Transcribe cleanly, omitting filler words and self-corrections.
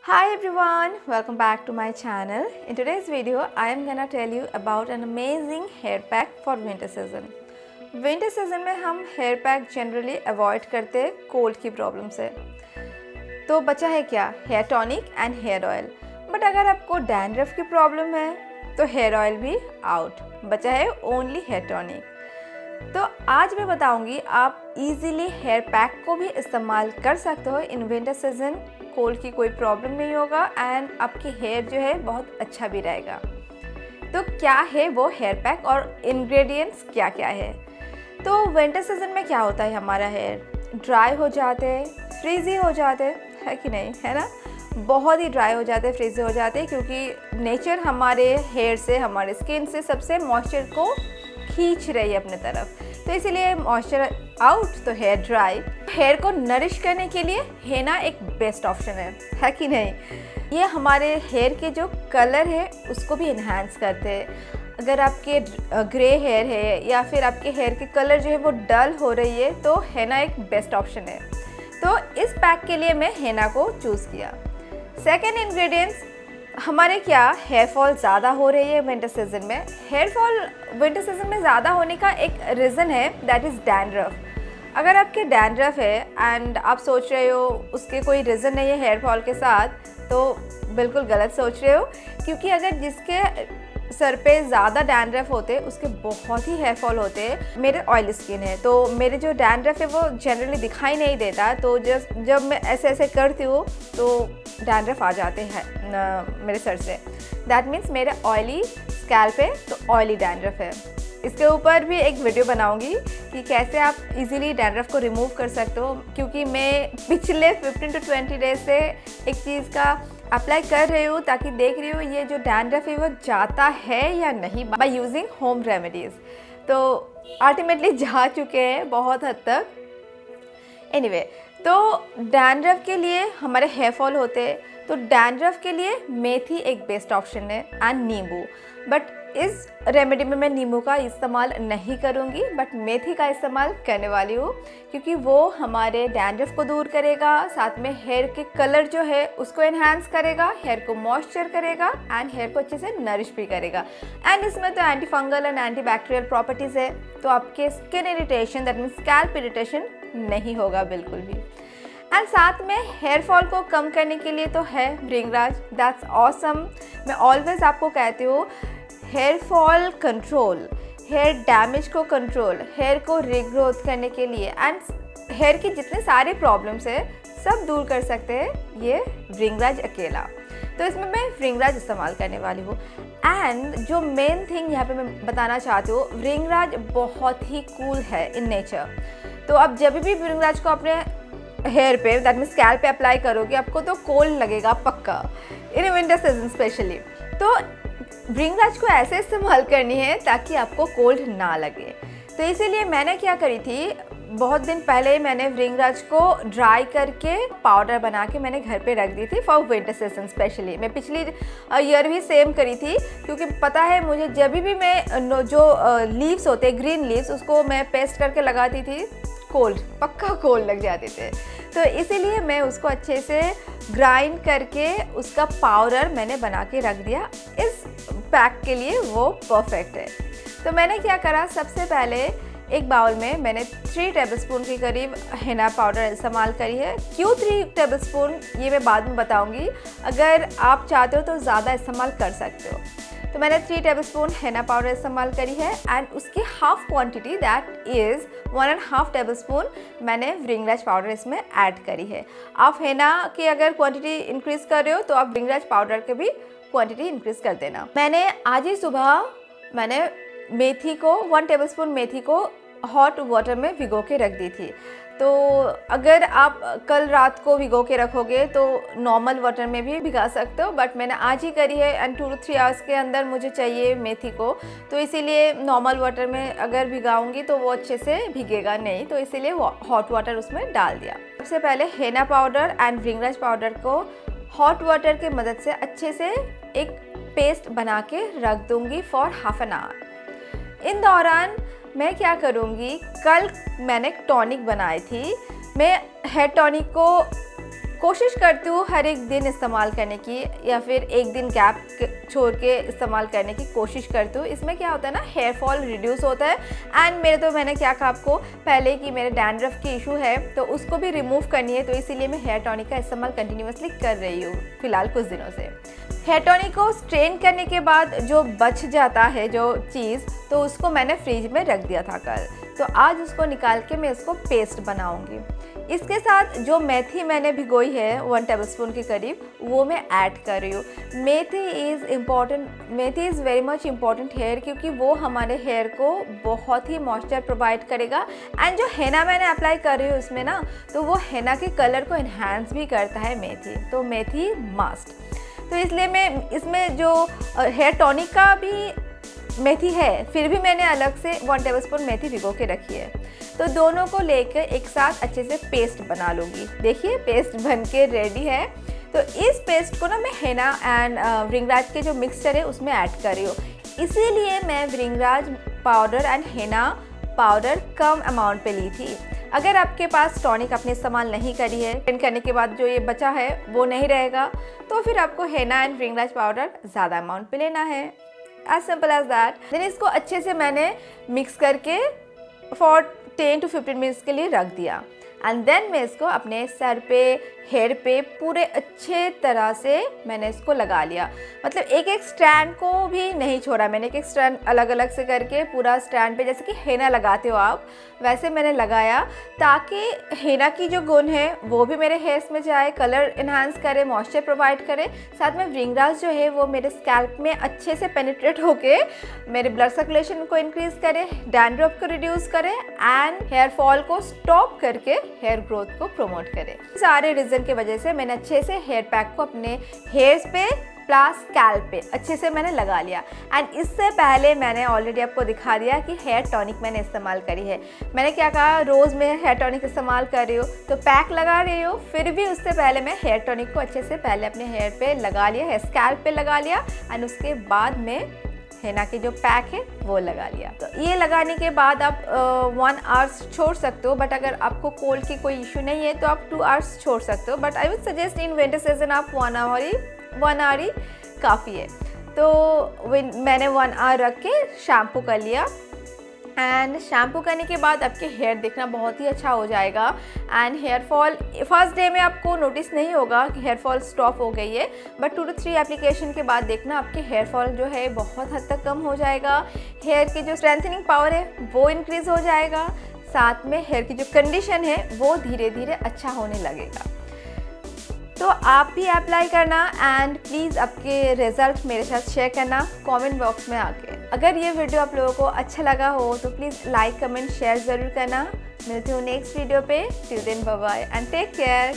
Hi everyone, welcome back to my channel. In today's video, I am gonna tell you about an amazing hair pack for winter season. Winter season में हम hair pack generally avoid करते हैं cold की problem से. तो बचा है क्या? Hair tonic and hair oil. But अगर आपको dandruff की प्रॉब्लम है तो hair oil भी out. बचा है only hair tonic. तो आज मैं बताऊंगी आप इजीली हेयर पैक को भी इस्तेमाल कर सकते हो इन विंटर सीजन. कोल्ड की कोई प्रॉब्लम नहीं होगा एंड आपकी हेयर जो है बहुत अच्छा भी रहेगा. तो क्या है वो हेयर पैक और इंग्रेडिएंट्स क्या क्या है. तो विंटर सीजन में क्या होता है, हमारा हेयर ड्राई हो जाते हैं, फ्रीजी हो जाते है कि नहीं, है ना. बहुत ही ड्राई हो जाते हैं, फ्रीजी हो जाते हैं क्योंकि नेचर हमारे हेयर से, हमारे स्किन से सबसे मॉइस्चर को खींच रही है अपने तरफ. तो इसीलिए मॉइस्चर आउट तो हेयर ड्राई. हेयर को नरिश करने के लिए हेना एक बेस्ट ऑप्शन है कि नहीं. ये हमारे हेयर के जो कलर है उसको भी इन्हांस करते हैं. अगर आपके ग्रे हेयर है या फिर आपके हेयर के कलर जो है वो डल हो रही है तो हेना एक बेस्ट ऑप्शन है. तो इस पैक के लिए मैं हेना को चूज़ किया. सेकेंड इंग्रेडिएंट्स, हमारे क्या हेयर फॉल ज़्यादा हो रही है विंटर सीजन में. हेयर फॉल विंटर सीजन में ज़्यादा होने का एक रीज़न है, दैट इज़ डैंड्रफ. अगर आपके डैंड्रफ है एंड आप सोच रहे हो उसके कोई रीज़न नहीं है हेयर फॉल के साथ, तो बिल्कुल गलत सोच रहे हो. क्योंकि अगर जिसके सर पे ज़्यादा डैंड्रफ होते हैं उसके बहुत ही हेयर फॉल होते हैं. मेरे ऑयली स्किन है तो मेरे जो डैंड्रफ है वो जनरली दिखाई नहीं देता. तो जब मैं ऐसे ऐसे करती हूँ तो डैंड्रफ आ जाते हैं मेरे सर से. दैट मीन्स मेरे ऑयली स्कैल्प है तो ऑयली डैंड्रफ है. इसके ऊपर भी एक वीडियो बनाऊंगी कि कैसे आप इजीली डैंड्रफ को रिमूव कर सकते हो. क्योंकि मैं पिछले 15 to 20 डेज से एक चीज़ का अप्लाई कर रही हूँ ताकि देख रही हूँ ये जो डैंड्रफ है वो जाता है या नहीं बाय यूजिंग होम रेमेडीज़. तो अल्टीमेटली जा चुके हैं बहुत हद तक. एनीवे, तो डैंड्रफ के लिए हमारे हेयर फॉल होते हैं तो डैंड्रफ के लिए मेथी एक बेस्ट ऑप्शन है एंड नींबू. बट इस रेमेडी में मैं नींबू का इस्तेमाल नहीं करूँगी बट मेथी का इस्तेमाल करने वाली हूँ क्योंकि वो हमारे डैंड्रफ को दूर करेगा, साथ में हेयर के कलर जो है उसको एनहांस करेगा, हेयर को मॉइस्चर करेगा एंड हेयर को अच्छे से नरिश भी करेगा. एंड इसमें तो anti fungal and anti bacterial properties है तो आपके skin irritation, that means scalp irritation नहीं होगा बिल्कुल भी. एंड साथ में हेयर फॉल को कम करने के लिए तो है भृंगराज. That's awesome. मैं ऑलवेज आपको कहती हूँ hair fall control, hair damage को कंट्रोल, हेयर को रीग्रोथ करने के लिए एंड हेयर की जितने सारे प्रॉब्लम्स है सब दूर कर सकते हैं ये भृंगराज अकेला. तो इसमें मैं भृंगराज इस्तेमाल करने वाली हूँ. एंड जो मेन थिंग यहाँ पे मैं बताना चाहती हूँ, भृंगराज बहुत ही कूल है इन नेचर. तो आप जब भी भृंगराज को अपने हेयर पे, दैट मीन्स स्कैल्प पे अप्लाई करोगे आपको तो कोल्ड लगेगा पक्का इन विंटर सीजन स्पेशली. तो भृंगराज को ऐसे इस्तेमाल करनी है ताकि आपको कोल्ड ना लगे. तो इसीलिए मैंने क्या करी थी, बहुत दिन पहले मैंने भृंगराज को ड्राई करके पाउडर बना के मैंने घर पे रख दी थी फॉर विंटर सीजन स्पेशली. मैं पिछली ईयर भी सेम करी थी क्योंकि पता है मुझे जब भी मैं जो लीव्स होते हैं ग्रीन लीव्स उसको मैं पेस्ट करके लगाती थी कोल्ड, पक्का कोल्ड लग जाते थे. तो इसीलिए मैं उसको अच्छे से ग्राइंड करके उसका पाउडर मैंने बना के रख दिया. इस पैक के लिए वो परफेक्ट है. तो मैंने क्या करा, सबसे पहले एक बाउल में मैंने 3 टेबलस्पून के करीब हेना पाउडर इस्तेमाल करी है. क्यों 3 टेबलस्पून ये मैं बाद में बताऊंगी. अगर आप चाहते हो तो ज़्यादा इस्तेमाल कर सकते हो. तो मैंने 3 टेबलस्पून हेना पाउडर इस्तेमाल करी है एंड उसकी half quantity that is 1.5 tablespoon मैंने भृंगराज पाउडर इसमें ऐड करी है. आप हेना की अगर क्वांटिटी इंक्रीज़ कर रहे हो तो आप भृंगराज पाउडर के भी क्वांटिटी इंक्रीज़ कर देना. मैंने आज ही सुबह मैंने मेथी को 1 टेबलस्पून मेथी को हॉट वाटर में भिगो के रख दी थी. तो अगर आप कल रात को भिगो के रखोगे तो नॉर्मल वाटर में भी भिगा सकते हो. बट मैंने आज ही करी है एंड 2 to 3 आवर्स के अंदर मुझे चाहिए मेथी को. तो इसीलिए नॉर्मल वाटर में अगर भिगाऊंगी तो वो अच्छे से भिगेगा नहीं, तो इसीलिए हॉट वाटर उसमें डाल दिया. सबसे पहले हेना पाउडर एंड भृंगराज पाउडर को हॉट वाटर की मदद से अच्छे से एक पेस्ट बना के रख दूँगी फॉर हाफ एन आवर. इन दौरान मैं क्या करूँगी, कल मैंने टॉनिक बनाई थी. मैं हेयर टॉनिक को कोशिश करती हूँ हर एक दिन इस्तेमाल करने की या फिर एक दिन गैप छोड़ के इस्तेमाल करने की कोशिश करती हूँ। इसमें क्या होता है ना, हेयर फॉल रिड्यूस होता है एंड मैंने क्या कहा आपको पहले कि मेरे डैंड्रफ की इशू है तो उसको भी रिमूव करनी है, तो इसीलिए मैं हेयर टॉनिक का इस्तेमाल कंटिन्यूसली कर रही हूँ फ़िलहाल कुछ दिनों से। हेयर टॉनिक को स्ट्रेन करने के बाद जो बच जाता है जो चीज़, तो उसको मैंने फ्रिज में रख दिया था कल, तो आज उसको निकाल के मैं इसको पेस्ट बनाऊंगी। इसके साथ जो मेथी मैंने भिगोई है 1 टेबलस्पून के करीब, वो मैं ऐड कर रही हूँ। Methi is very much important hair, क्योंकि वो हमारे हेयर को बहुत ही मॉइस्चर प्रोवाइड करेगा एंड जो हेना मैंने अप्लाई कर रही हूँ उसमें ना, तो वो हेना के कलर को इन्हांस भी करता है मेथी, तो मेथी मस्ट। तो इसलिए मैं इसमें जो हेयर टॉनिक का भी मेथी है, फिर भी मैंने अलग से 1 टेबलस्पून मेथी भिगो के रखी है, तो दोनों को लेकर एक साथ अच्छे से पेस्ट बना लूँगी। देखिए पेस्ट बन के रेडी है। तो इस पेस्ट को ना मैं हेना एंड भृंगराज के जो मिक्सचर है उसमें ऐड कर रही हूँ। इसीलिए मैं bhringraj powder and henna powder कम अमाउंट पे ली थी। अगर आपके पास टॉनिक आपने इस्तेमाल नहीं करी है, ट्रेन करने के बाद जो ये बचा है वो नहीं रहेगा, तो फिर आपको हेना एंड भृंगराज पाउडर ज़्यादा अमाउंट पे लेना है। As simple as that. Then इसको अच्छे से मैंने मिक्स करके फॉर 10 to 15 मिनट्स के लिए रख दिया एंड देन मैं इसको अपने सर पे, हेयर पे पूरे अच्छे तरह से मैंने इसको लगा लिया। मतलब एक एक स्ट्रैंड को भी नहीं छोड़ा मैंने, एक स्ट्रैंड अलग अलग से करके पूरा स्ट्रैंड पे जैसे कि हेना लगाते हो आप, वैसे मैंने लगाया, ताकि हेना की जो गुण है वो भी मेरे हेयर्स में जाए, कलर इन्हांस करे, मॉइस्चर प्रोवाइड करे, साथ में भृंगराज जो है वो मेरे स्कैल्प में अच्छे से पेनिट्रेट होके मेरे ब्लड सर्कुलेशन को इंक्रीज करे, डैंड्रफ को रिड्यूस करे एंड हेयर फॉल को स्टॉप करके हेयर ग्रोथ को प्रमोट करे। सारे रीजन की वजह से मैंने अच्छे से हेयर पैक को अपने हेयर्स पे प्लस स्कैल्प पे अच्छे से मैंने लगा लिया। एंड इससे पहले मैंने ऑलरेडी आपको दिखा दिया कि हेयर टॉनिक मैंने इस्तेमाल करी है। मैंने क्या कहा, रोज़ मैं हेयर टॉनिक इस्तेमाल कर रही हूँ तो पैक लगा रही हूँ, फिर भी उससे पहले मैं हेयर टॉनिक को अच्छे से पहले अपने हेयर पे लगा लिया, हेयर स्कैल्प पे लगा लिया एंड उसके बाद में हेना की जो पैक है वो लगा लिया। तो ये लगाने के बाद आप 1 आवर्स छोड़ सकते हो, बट अगर आपको कोल्ड की कोई इशू नहीं है तो आप 2 आवर्स छोड़ सकते हो, but I would suggest in winter season आप 1 आवर ही काफ़ी है। तो मैंने 1 आवर रख के शैम्पू कर लिया एंड शैम्पू करने के बाद आपके हेयर देखना बहुत ही अच्छा हो जाएगा and hair fall first day में आपको नोटिस नहीं होगा कि हेयर फॉल स्टॉप हो गई है, बट 2 to 3 एप्लीकेशन के बाद देखना आपके हेयर फॉल जो है बहुत हद तक कम हो जाएगा, हेयर की जो स्ट्रेंथनिंग पावर है वो इंक्रीज़ हो जाएगा, साथ में हेयर की जो कंडीशन है वो धीरे धीरे अच्छा होने लगेगा। तो आप भी अप्लाई करना एंड प्लीज़ आपके रिजल्ट मेरे साथ शेयर करना कमेंट बॉक्स में आके। अगर ये वीडियो आप लोगों को अच्छा लगा हो तो प्लीज़ लाइक, कमेंट, शेयर ज़रूर करना। मिलती हूँ नेक्स्ट वीडियो पे। Till then bye bye and take care.